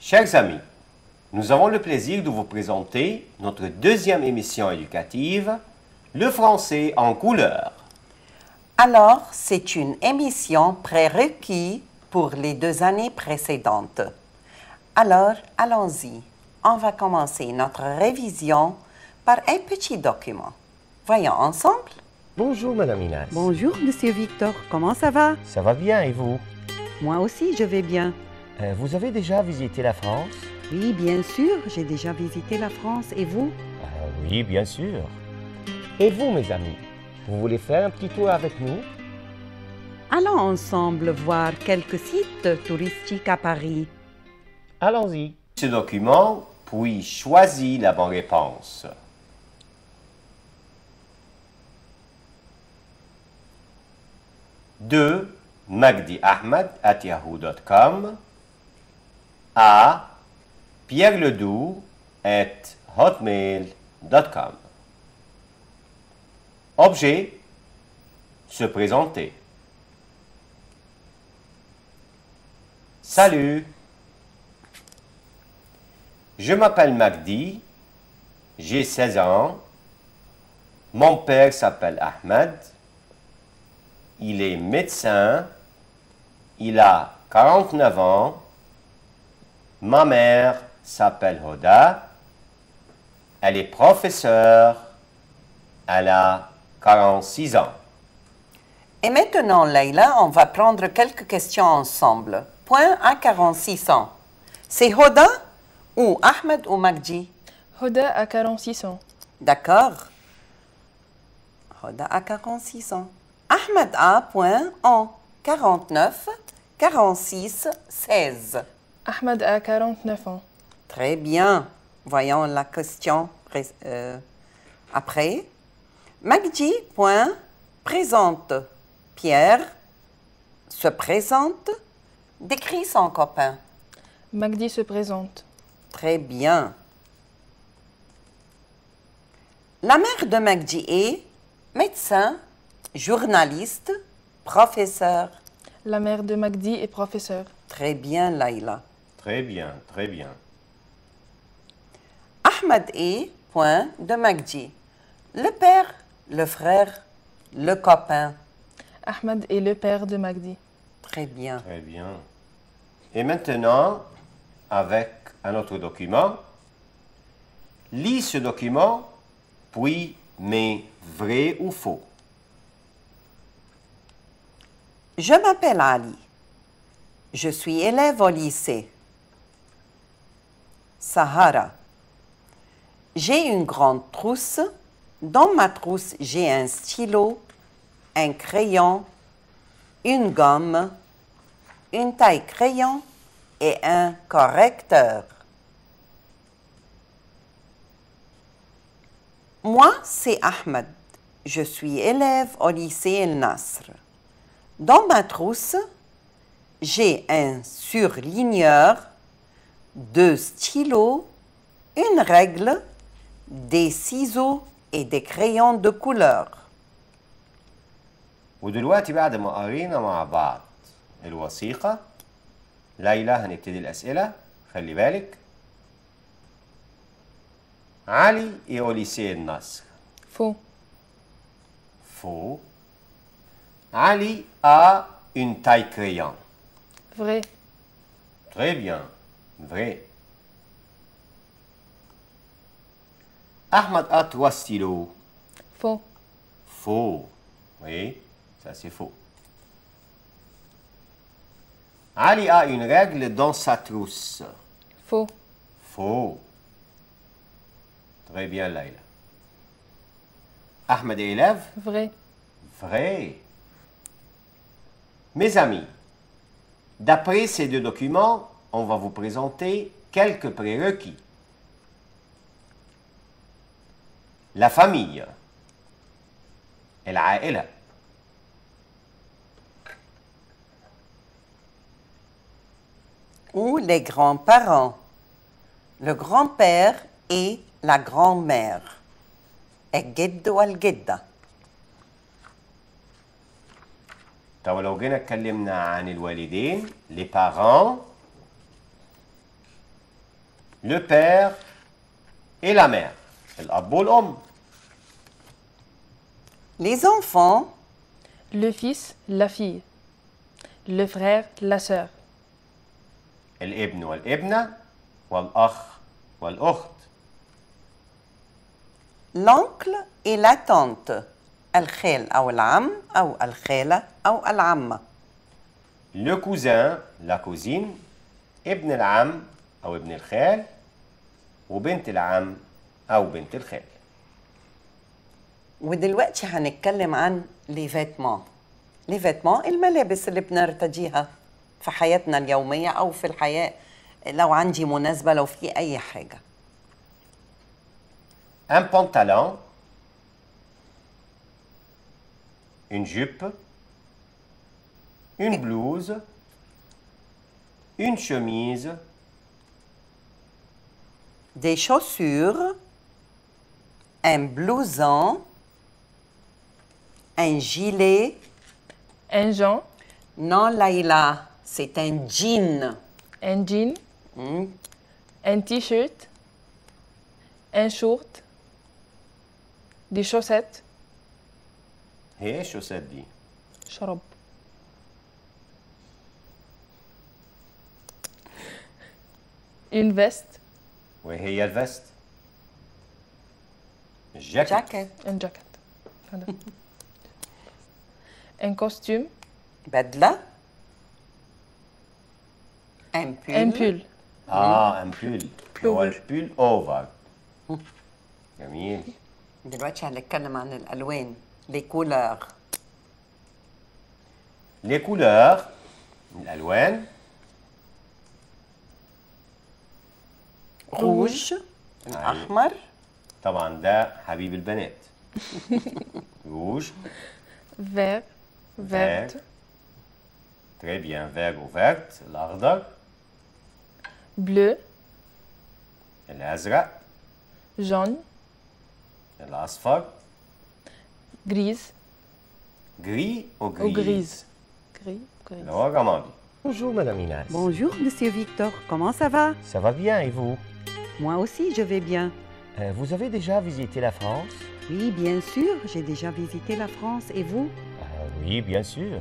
Chers amis, nous avons le plaisir de vous présenter notre deuxième émission éducative, le français en couleur. Alors, c'est une émission prérequise pour les 2 années précédentes. Alors, allons-y. On va commencer notre révision par un petit document. Voyons ensemble. Bonjour Madame Inès. Bonjour, Monsieur Victor. Comment ça va? Ça va bien et vous? Moi aussi, je vais bien. Vous avez déjà visité la France? Oui, bien sûr, j'ai déjà visité la France. Et vous? Oui, bien sûr. Et vous, mes amis, vous voulez faire un petit tour avec nous? Allons ensemble voir quelques sites touristiques à Paris. Allons-y. Ce document, puis choisis la bonne réponse. De magdiahmed@yahoo.com à pierreledoux@hotmail.com. Objet, se présenter. Salut, je m'appelle Magdi, j'ai 16 ans, mon père s'appelle Ahmed, il est médecin, il a 49 ans, ma mère s'appelle Hoda, elle est professeure, elle a 46 ans. Et maintenant, Leïla, on va prendre quelques questions ensemble. Point à 46 ans. C'est Hoda ou Ahmed ou Magdi? Hoda a 46 ans. D'accord. Hoda a 46 ans. Ahmed a point en 49, 46, 16. Ahmed a 49 ans. Très bien. Voyons la question après. Magdi, point, présente. Pierre se présente, décrit son copain. Magdi se présente. Très bien. La mère de Magdi est médecin, journaliste, professeur. La mère de Magdi est professeure. Très bien, Laïla. Très bien, très bien. Ahmed est, point, de Magdi. Le père, le frère, le copain. Ahmed est le père de Magdi. Très bien. Très bien. Et maintenant, avec un autre document, lis ce document, puis mets vrai ou faux. Je m'appelle Ali. Je suis élève au lycée. Sahara. J'ai une grande trousse. Dans ma trousse, j'ai un stylo, un crayon, une gomme, une taille crayon et un correcteur. Moi, c'est Ahmed. Je suis élève au lycée El Nasr. Dans ma trousse, j'ai un surligneur, 2 stylos, une règle, des ciseaux et des crayons de couleur. ودلوقتي بعد ما قرينا مع بعض الوثيقة، ليلى هنبتدي الأسئلة. خلي بالك. علي est au lycée El Nasr. Faux. Faux. Ali a une taille crayon. Vrai. Très bien. Vrai. Ahmed a 3 stylos. Faux. Faux. Oui, ça c'est faux. Ali a une règle dans sa trousse. Faux. Faux. Très bien, Laila. Ahmed est élève? Vrai. Vrai. Mes amis, d'après ces 2 documents, on va vous présenter quelques prérequis. La famille. العائلة. Ou les grands-parents. Le grand-père et la grand-mère. الجد والجدة. طب لو جينا اتكلمنا عن الوالدين, les parents, le père et la mère. الأب والأم. Les enfants, Le fils, la fille. Le frère, la sœur. الابن والابنة والأخ والأخت. l'oncle et la tante. الخال أو العم أو الخالة أو العمة. le cousin, la cousine, ابن العم أو ابن الخال وبنت العم أو بنت الخال. ودلوقتي هنتكلم عن les vêtements. les vêtements الملابس اللي بنرتديها في حياتنا اليومية أو في الحياة لو عندي مناسبة لو في أي حاجة. Un pantalon, une jupe, une blouse, une chemise, des chaussures, un blouson, un gilet. Un jean, Non, Laïla, c'est un jean. un jean, un t-shirt, un short, des chaussettes, هي chaussettes دي. شرب. Une veste, وهي الفست. الجاكيت. jacket. un jacket. Pardon. Un costume, بدلة. un pull. un pull. un pull. هو البول اوفر. جميل. دلوقتي هنتكلم عن الألوان. les couleurs. les couleurs الألوان. rouge. الأحمر. طبعا ده حبيب البنات. rouge. Vert, verte, Très bien. Vert ou verte. الأخضر. bleu, الأزرق. jaune, الأصفر. grise gris ou ou grise. grise. Gris, grise. اللي هو رمادي. Bonjour Madame Inès. Bonjour, Monsieur Victor. Comment ça va? Ça va bien et vous? Moi aussi, je vais bien. Vous avez déjà visité la France? Oui, bien sûr, j'ai déjà visité la France. Et vous? Oui, bien sûr.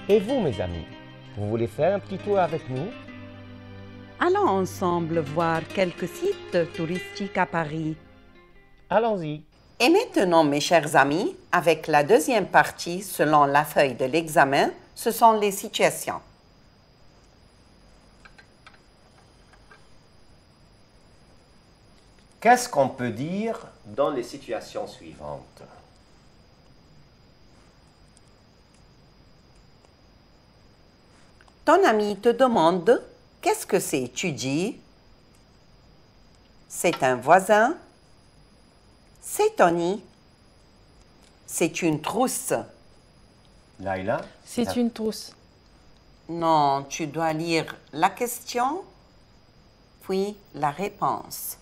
Et vous, mes amis, vous voulez faire un petit tour avec nous? Allons ensemble voir quelques sites touristiques à Paris. Allons-y. Et maintenant, mes chers amis, avec la deuxième partie, selon la feuille de l'examen, ce sont les situations. Qu'est-ce qu'on peut dire dans les situations suivantes? Ton ami te demande « Qu'est-ce que c'est ?» Tu dis « C'est un voisin. C'est Tony. C'est une trousse. Laïla? C'est une trousse. » Non, tu dois lire la question, puis la réponse.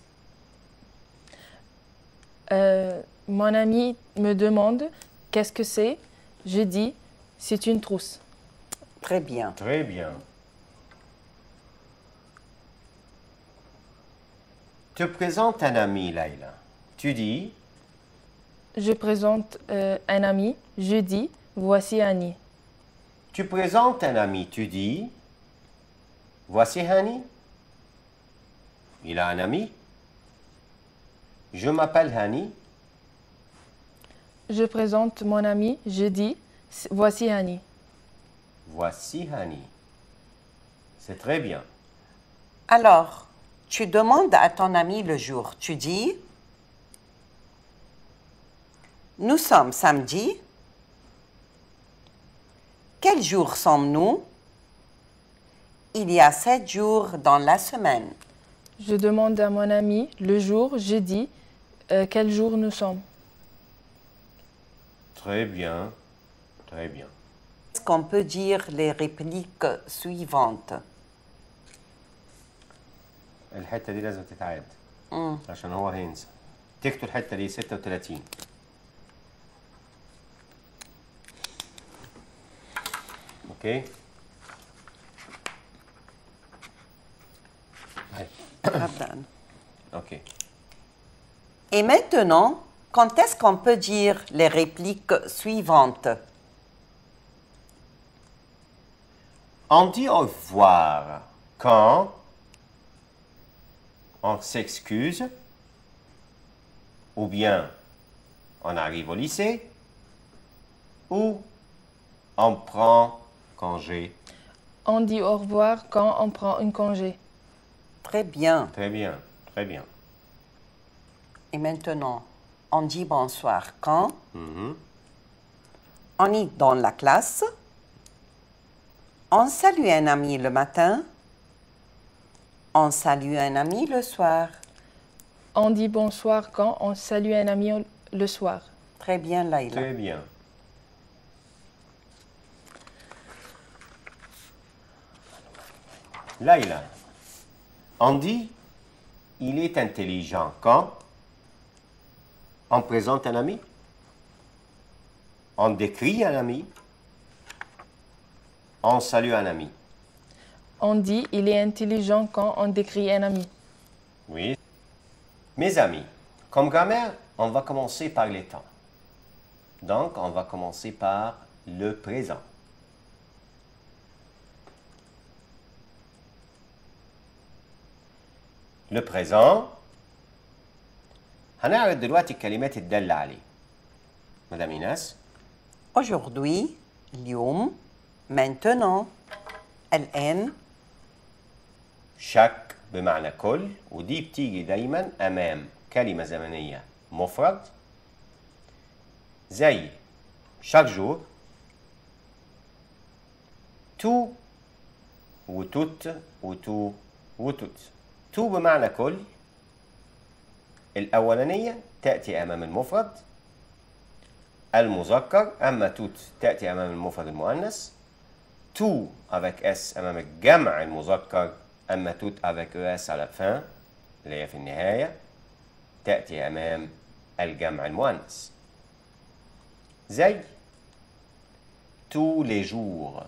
Mon ami me demande qu'est-ce que c'est. Je dis c'est une trousse. Très bien. Très bien. Te présente un ami, Laïla. Tu dis? Je présente un ami. Je dis voici Annie. Tu présentes un ami, tu dis? Voici Hani. Il a un ami? Je m'appelle Hani. Je présente mon ami. Je dis voici Annie. Voici Hani. C'est très bien. Alors, tu demandes à ton ami le jour. Tu dis « Nous sommes samedi. Quel jour sommes-nous? Il y a 7 jours dans la semaine. » Je demande à mon ami le jour. Je dis quel jour nous sommes. Très bien. Très bien. Est-ce qu'on peut dire les répliques suivantes? الحتة دي لازم تتعاد عشان هو هينسى. تكتب الحتة دي 36. اوكي. Pardon. OK. Et maintenant, quand est-ce qu'on peut dire les répliques suivantes? On dit au revoir quand on s'excuse ou bien on arrive au lycée ou on prend congé. On dit au revoir quand on prend un congé. Très bien. Très bien, très bien. Et maintenant, on dit bonsoir quand Mhm. on est dans la classe. On salue un ami le matin. On salue un ami le soir. On dit bonsoir quand on salue un ami le soir. Très bien, Laïla. Très bien. Laïla, on dit il est intelligent quand on présente un ami, on décrit un ami, on salue un ami. On dit il est intelligent quand on décrit un ami. Oui. Mes amis, comme grammaire, on va commencer par les temps. Donc, on va commencer par le présent. Le présent هنعرض دلوقتي الكلمات الدالة عليه. مدام إيناس. Aujourd'hui, اليوم, maintenant, الآن, شك بمعنى كل ودي بتيجي دايما أمام كلمة زمنية مفرد زي chaque jour tout وتوت وتو وتوت. تو بمعنى كل الأولانية تأتي أمام المفرد المذكر، أما توت تأتي أمام المفرد المؤنث. تو avec S أمام الجمع المذكر، أما توت avec ES على fin اللي هي في النهاية تأتي أمام الجمع المؤنث. زي tous les jours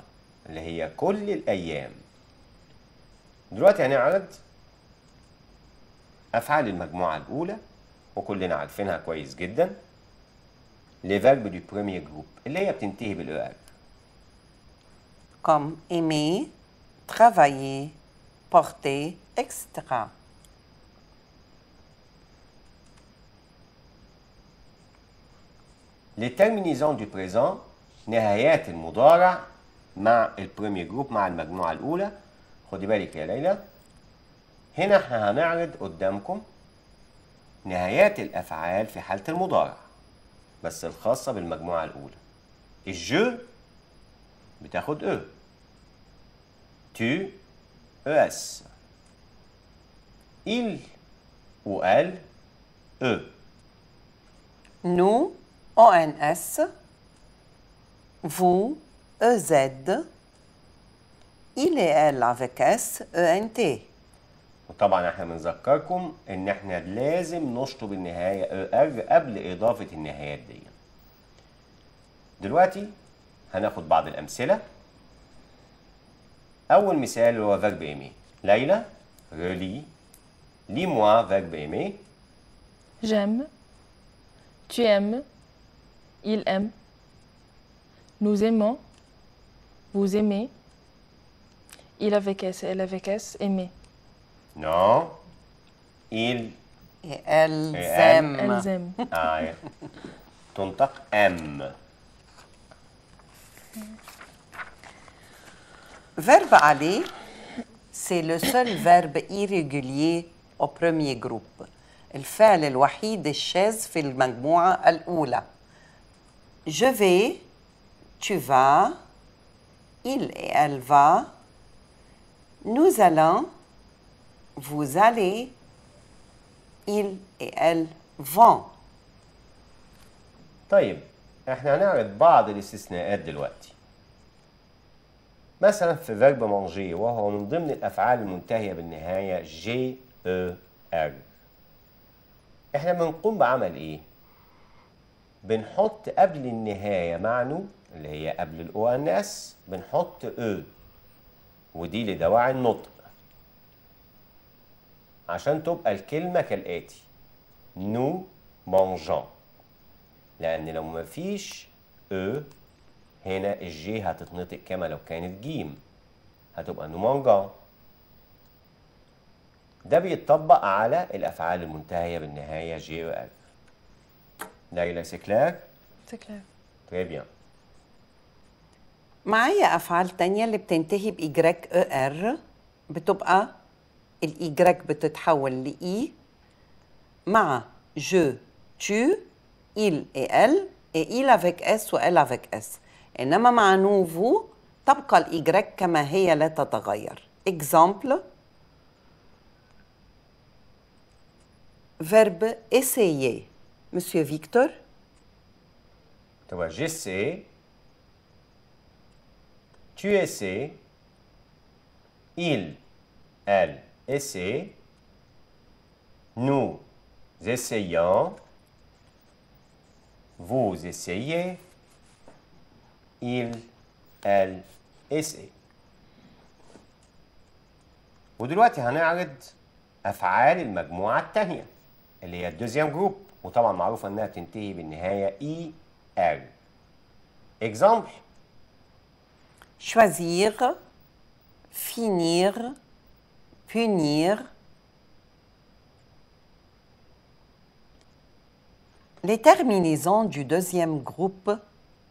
اللي هي كل الأيام. دلوقتي هنعرض أفعال المجموعة الأولى وكلنا عارفينها كويس جدا. les verbes du premier groupe اللي هي بتنتهي بالER. comme aimer, travailler, porter, etc. les terminaisons du présent نهايات المضارع مع البريمير جروب مع المجموعة الأولى. خدي بالك يا ليلى، هنا احنا هنعرض قدامكم نهايات الأفعال في حالة المضارع بس الخاصة بالمجموعة الأولى. الجو بتاخد أو، tu ES، il ou elle E، Nous, ONS, vous, EZ, il et elle avec S, ENT. وطبعا احنا بنذكركم ان احنا لازم نشطب النهاية ER قبل إضافة النهايات دي. دلوقتي هناخد بعض الأمثلة. أول مثال هو verbe aimer. ليلى relis lis-moi verbe aimer. J'aime. Tu aimes. Il aime. Nous aimons. Vous aimez. Il avec S, elle avec S, aimer. Non. Il Et elles Et elles. aiment. Elles aiment. تنطق M. Verbe aller, c'est le seul verbe irrégulier au premier groupe. الفعل الوحيد الشاذ في المجموعة الأولى. Je vais, tu vas, il et elle va, nous allons, vous allez, il et elle vont. طيب احنا هنعرض بعض الاستثناءات دلوقتي. مثلا في verbe manger وهو من ضمن الأفعال المنتهية بالنهاية GER. احنا بنقوم بعمل ايه؟ بنحط قبل النهاية مع نو اللي هي قبل الأونس بنحط أو ودي لدواعي النطق. عشان تبقى الكلمة كالآتي: nous mangeons. لأن لو مفيش هنا الجي هتتنطق كما لو كانت جيم، هتبقى nous mangeons. ده بيتطبق على الأفعال المنتهية بالنهاية جي و ألف. ليلى سي كلير؟ C'est clair. Très bien. معايا أفعال تانية اللي بتنتهي بإجراك ER، بتبقى الإجراك بتتحول لإي مع je, tu, il et elle et il avec S و elle avec S. إنما مع nous, vous تبقى الإجراك كما هي لا تتغير. Exemple: verbe essayer. Monsieur Victor. تبقى j'essaie, tu essaies, il, elle essaie, nous essayons, vous essayez, il, elle essaie. ودلوقتي هنعرض أفعال المجموعة الثانية اللي هي الدوزيام جروب، وطبعا معروف إنها تنتهي بالنهاية إي آر. Exemple: choisir, finir, punir. Les terminaisons du deuxième groupe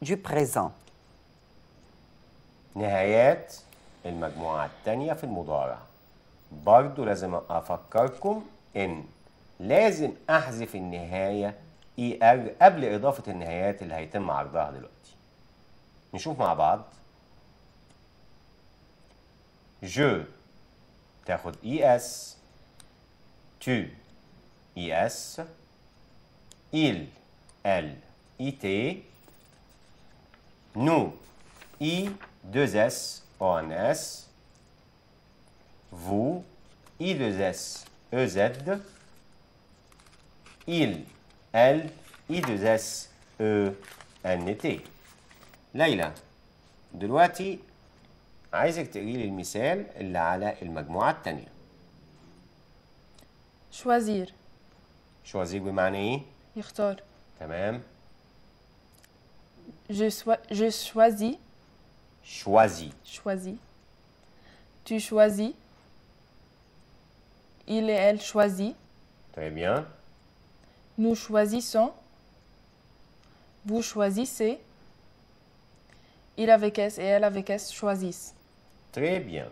du présent. نهايات المجموعة الثانية في المضارع. برضو لازم أفكركم إن لازم أحذف النهاية إي آر قبل إضافة النهايات اللي هيتم عرضها دلوقتي. نشوف مع بعض. je تاخد إي إس، tu إي إس، il elle إي تي، nous I 2S ONS, vous I 2S EZ, il elle I 2S ENT. ليلى دلوقتي عايزك تقري لي المثال اللي على المجموعة الثانية. choisir choisir بمعنى ايه؟ يختار. تمام. Je choisis. choisis. Tu choisis. Il et elle choisit. Très bien. Nous choisissons. Vous choisissez. Il avec S et elle avec S choisissent. Très bien.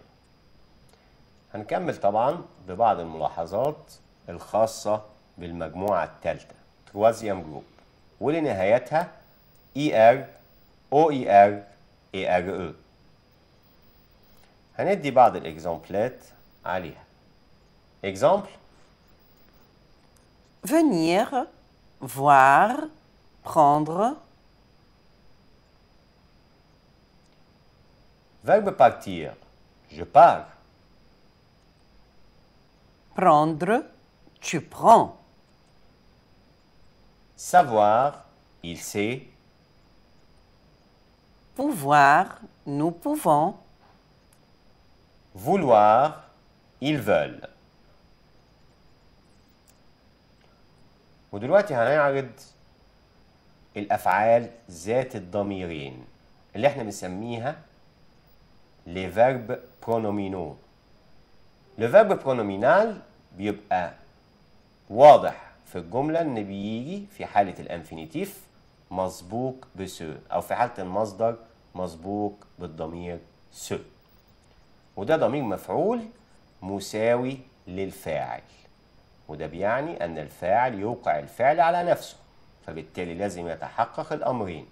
هنكمل طبعا ببعض الملاحظات الخاصة بالمجموعة الثالثة troisième group واللي نهايتها ER OER ERE. هندي بعض الإكزامبلات عليها. Exemple: venir, voir, prendre. Verbe partir: je pars. Prendre, tu prends. Savoir: il sait. Pouvoir, nous pouvons. Vouloir: ils veulent. ودلوقتي هنعرض الأفعال ذات الضميرين اللي احنا بنسميها les verbes pronominaux. le verbe pronominal بيبقى واضح في الجملة إن بيجي في حالة الانفينيتيف مسبوق بسو، أو في حالة المصدر مسبوق بالضمير سو، وده ضمير مفعول مساوي للفاعل، وده بيعني أن الفاعل يوقع الفعل على نفسه، فبالتالي لازم يتحقق الأمرين: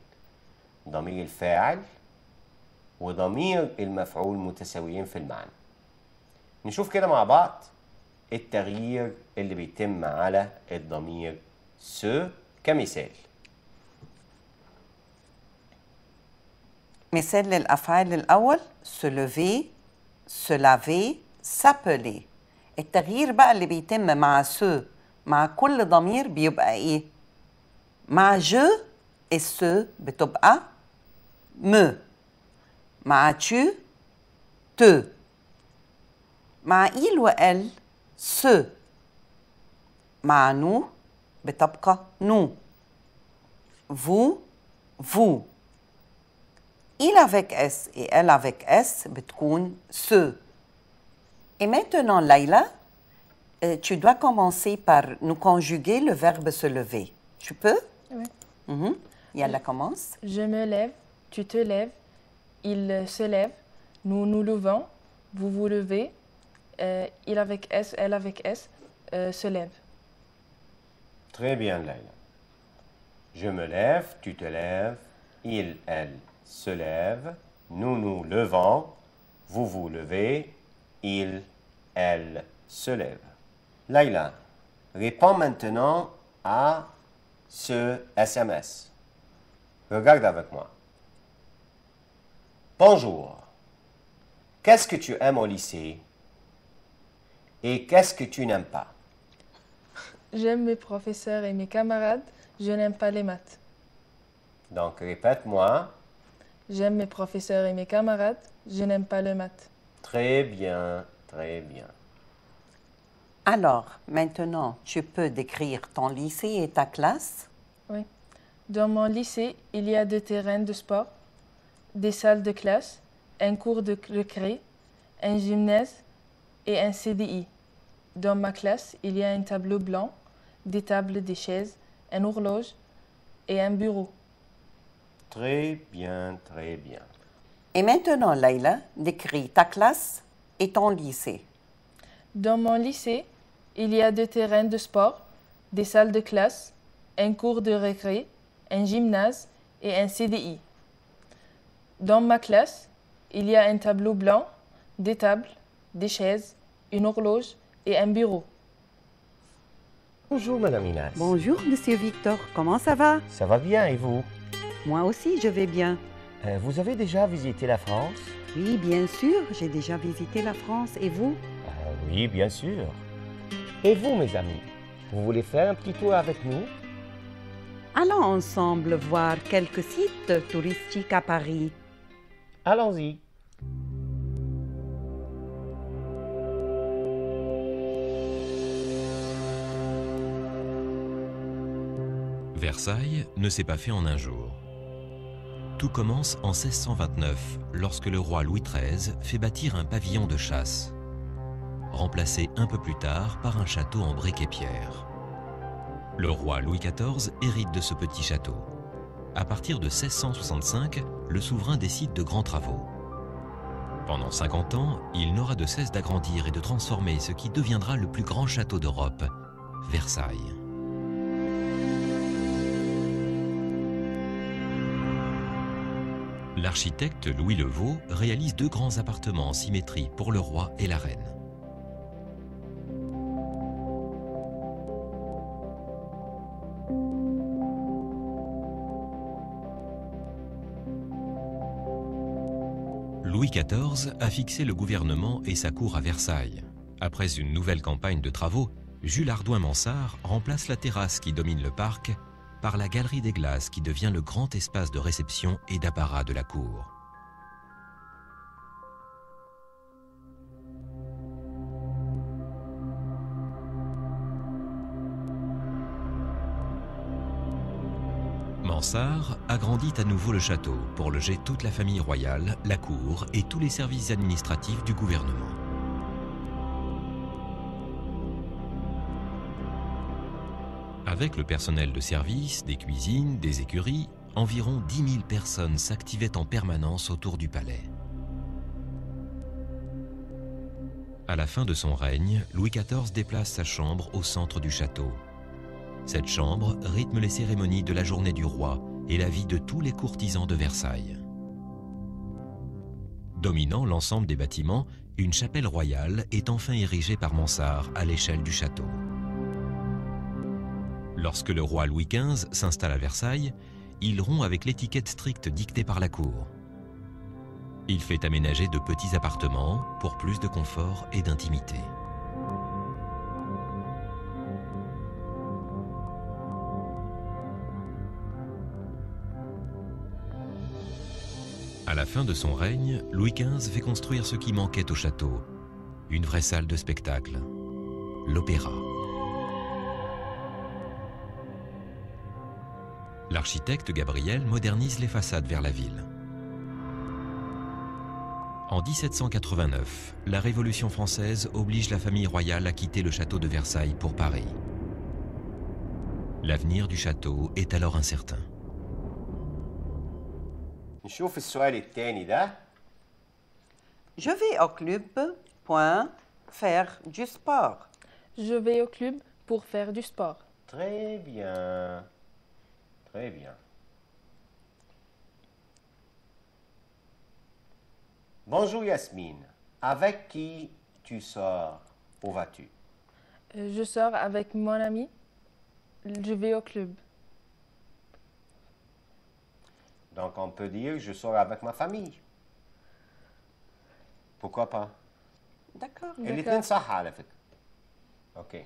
ضمير الفاعل وضمير المفعول متساويين في المعنى. نشوف كده مع بعض التغيير اللي بيتم على الضمير سو كمثال. مثال للأفعال الأول: se lever, se laver, s'appeler. التغيير بقى اللي بيتم مع se مع كل ضمير بيبقى إيه؟ مع je et se بتبقى me، مع tu te، مع il و elle se معانو بتبقى nous. Vous, vous. Il avec S et elle avec S بتكون ce. Et maintenant, Laila, tu dois commencer par nous conjuguer le verbe se lever. Tu peux? Oui. Yalla, commence. Je me lève, tu te lèves, il se lève, nous nous levons, vous vous levez, il avec S, elle avec S se lève. Très bien, Laila. Je me lève, tu te lèves, il, elle se lève, nous nous levons, vous vous levez, il, elle se lève. Laila, réponds maintenant à ce SMS. Regarde avec moi. Bonjour. Qu'est-ce que tu aimes au lycée? Et qu'est-ce que tu n'aimes pas? J'aime mes professeurs et mes camarades, je n'aime pas les maths. Donc, répète-moi. J'aime mes professeurs et mes camarades, je n'aime pas les maths. Très bien, très bien. Alors, maintenant, tu peux décrire ton lycée et ta classe? Oui. Dans mon lycée, il y a 2 terrains de sport, des salles de classe, un cours de récré, un gymnase et un CDI. Dans ma classe, il y a un tableau blanc, des tables, des chaises, une horloge et un bureau. Très bien, très bien. Et maintenant, Laila, décris ta classe et ton lycée. Dans mon lycée, il y a 2 terrains de sport, des salles de classe, un cours de récré, un gymnase et un CDI. Dans ma classe, il y a un tableau blanc, des tables, des chaises, une horloge et un bureau. Bonjour, Madame Inès. Bonjour, Monsieur Victor. Comment ça va? Ça va bien, et vous? Moi aussi, je vais bien. Vous avez déjà visité la France? Oui, bien sûr, j'ai déjà visité la France. Et vous? Oui, bien sûr. Et vous, mes amis, vous voulez faire un petit tour avec nous? Allons ensemble voir quelques sites touristiques à Paris. Allons-y. Versailles ne s'est pas fait en un jour. Tout commence en 1629, lorsque le roi Louis XIII fait bâtir un pavillon de chasse, remplacé un peu plus tard par un château en briques et pierre. Le roi Louis XIV hérite de ce petit château. À partir de 1665, le souverain décide de grands travaux. Pendant 50 ans, il n'aura de cesse d'agrandir et de transformer ce qui deviendra le plus grand château d'Europe, Versailles. L'architecte Louis Le Vau réalise 2 grands appartements en symétrie pour le roi et la reine. Louis XIV a fixé le gouvernement et sa cour à Versailles. Après une nouvelle campagne de travaux, Jules Hardouin-Mansart remplace la terrasse qui domine le parc par la galerie des glaces qui devient le grand espace de réception et d'apparat de la cour. Mansart agrandit à nouveau le château pour loger toute la famille royale, la cour et tous les services administratifs du gouvernement. Avec le personnel de service, des cuisines, des écuries, environ 10 000 personnes s'activaient en permanence autour du palais. À la fin de son règne, Louis XIV déplace sa chambre au centre du château. Cette chambre rythme les cérémonies de la journée du roi et la vie de tous les courtisans de Versailles. Dominant l'ensemble des bâtiments, une chapelle royale est enfin érigée par Mansart à l'échelle du château. Lorsque le roi Louis XV s'installe à Versailles, il rompt avec l'étiquette stricte dictée par la cour. Il fait aménager de petits appartements pour plus de confort et d'intimité. À la fin de son règne, Louis XV fait construire ce qui manquait au château, une vraie salle de spectacle, l'opéra. L'architecte Gabriel modernise les façades vers la ville. En 1789, la Révolution française oblige la famille royale à quitter le château de Versailles pour Paris. L'avenir du château est alors incertain. نشوف السؤال الثاني ده. Je vais au club, point, faire du sport. Je vais au club pour faire du sport. Très bien. Très bien. Bonjour Yasmine. Avec qui tu sors? Où vas-tu? Je sors avec mon ami. Je vais au club. Donc on peut dire je sors avec ma famille. Pourquoi pas? D'accord. الاثنين صح على فكرة. اوكي.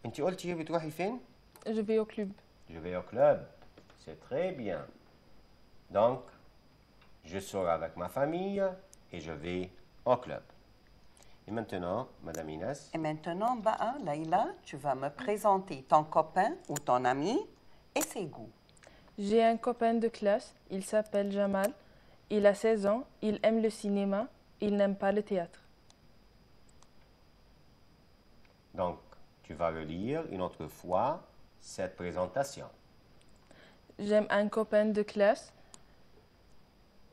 انت قلتي بتروحي فين؟ Je vais au club. Je vais au club. C'est très bien. Donc, je sors avec ma famille et je vais au club. Et maintenant, Madame Inès, Et maintenant, Ba'a, Laïla, tu vas me présenter ton copain ou ton ami et ses goûts. J'ai un copain de classe, il s'appelle Jamal. Il a 16 ans, il aime le cinéma, il n'aime pas le théâtre. donc, tu vas relire une autre fois cette présentation. J'aime un copain de classe.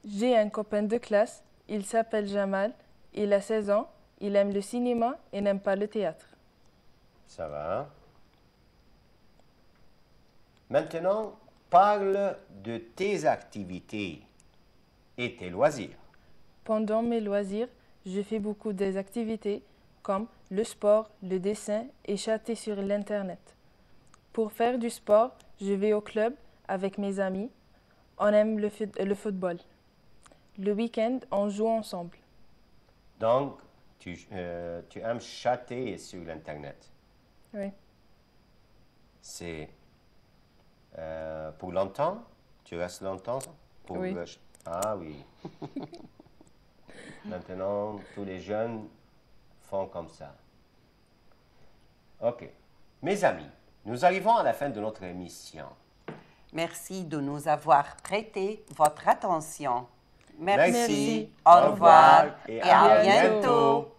J'ai un copain de classe, il s'appelle Jamal, il a 16 ans, il aime le cinéma et n'aime pas le théâtre. Ça va? Maintenant, parle de tes activités et tes loisirs. Pendant mes loisirs, je fais beaucoup d'activités comme le sport, le dessin et chatter sur l'Internet. Pour faire du sport, je vais au club avec mes amis. On aime le football. Le week-end, on joue ensemble. Donc, tu aimes chatter sur l'Internet. Oui. C'est pour longtemps? Tu restes longtemps? Pour Oui. Ah oui. Maintenant, tous les jeunes font comme ça. OK. Mes amis, nous arrivons à la fin de notre émission. Merci de nous avoir prêté votre attention. Merci. Au revoir et à à bientôt. bientôt.